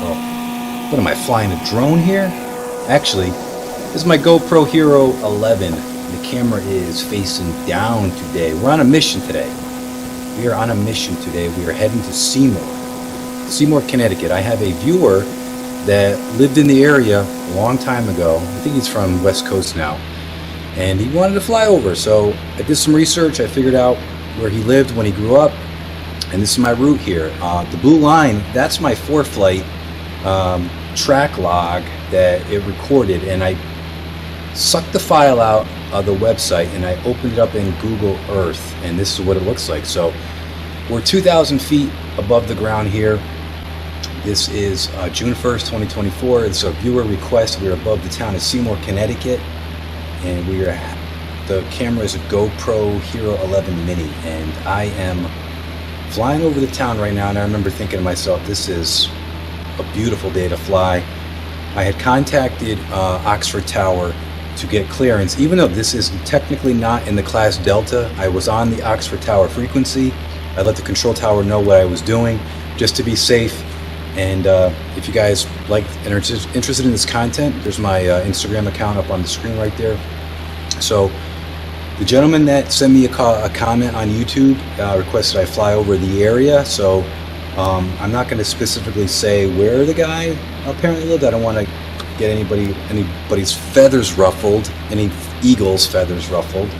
What am I flying, a drone here? Actually, this is my GoPro Hero 11. The camera is facing down today. We're on a mission today. We are on a mission today. We are heading to Seymour, Connecticut. I have a viewer that lived in the area a long time ago. I think he's from West Coast now. And he wanted to fly over. So I did some research. I figured out where he lived when he grew up. And this is my route here. The blue line, that's my ForeFlight track log that it recorded, and I sucked the file out of the website and I opened it up in Google Earth, and this is what it looks like. So we're 2,000 feet above the ground here. This is June 1st, 2024. It's a viewer request. We're above the town of Seymour, Connecticut, and the camera is a GoPro Hero 11 Mini, and I am flying over the town right now. And I remember thinking to myself, this is a beautiful day to fly. I had contacted Oxford Tower to get clearance, even though this is technically not in the class Delta. I was on the Oxford Tower frequency. I let the control tower know what I was doing just to be safe. And if you guys like and are interested in this content, there's my Instagram account up on the screen right there. So the gentleman that sent me a comment on YouTube requested I fly over the area. So I'm not going to specifically say where the guy apparently lived. I don't want to get anybody's feathers ruffled, any eagle's feathers ruffled.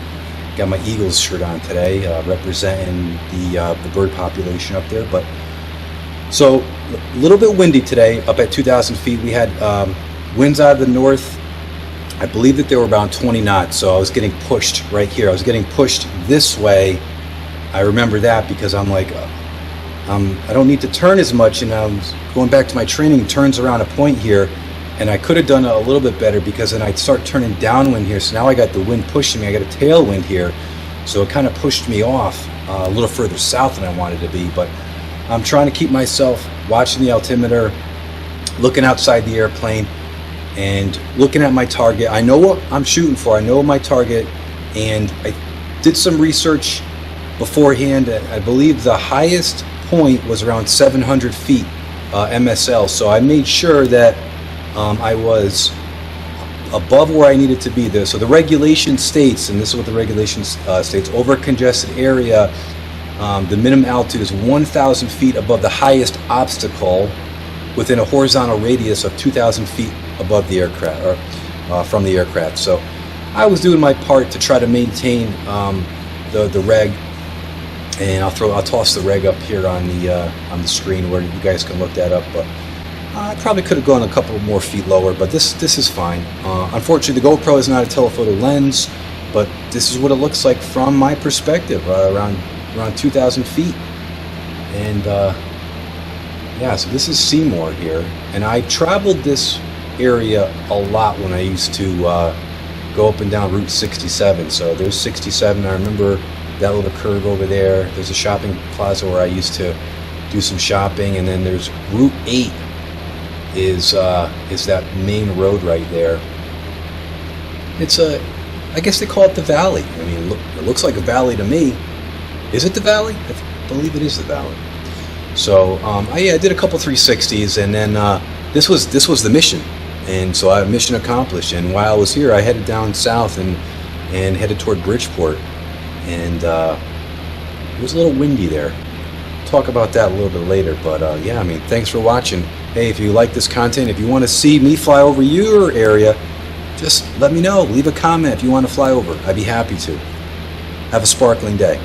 Got my Eagles shirt on today, representing the bird population up there. But so a little bit windy today, up at 2,000 feet. We had winds out of the north. I believe that they were about 20 knots. So I was getting pushed right here. I was getting pushed this way. I remember that because I'm like, I don't need to turn as much, and I'm going back to my training, turns around a point here, and I could have done a little bit better because then I'd start turning downwind here. So now I got the wind pushing me. I got a tailwind here, so it kind of pushed me off a little further south than I wanted to be. But I'm trying to keep myself watching the altimeter, looking outside the airplane, and looking at my target. I know what I'm shooting for. I know my target, and I did some research beforehand. I believe the highest point was around 700 feet MSL, so I made sure that I was above where I needed to be there. So the regulation states, and this is what the regulation states, over a congested area, the minimum altitude is 1,000 feet above the highest obstacle within a horizontal radius of 2,000 feet above the aircraft, or from the aircraft. So I was doing my part to try to maintain the reg. And I'll toss the reg up here on the screen where you guys can look that up. But I probably could have gone a couple more feet lower, but this is fine. Unfortunately, the GoPro is not a telephoto lens, but this is what it looks like from my perspective, around 2,000 feet. And yeah, so this is Seymour here, and I traveled this area a lot when I used to go up and down Route 67. So there's 67. I remember that little curve over there. There's a shopping plaza where I used to do some shopping, and then there's Route 8 is that main road right there. It's I guess they call it the valley. I mean, it looks like a valley to me. Is it the valley? I believe it is the valley. So I did a couple 360s, and then this was the mission, and so I mission accomplished. And while I was here, I headed down south and headed toward Bridgeport. And it was a little windy there. Talk about that a little bit later, but yeah, I mean, thanks for watching. Hey, if you like this content, if you want to see me fly over your area, just let me know. Leave a comment if you want to fly over. I'd be happy to. Have a sparkling day.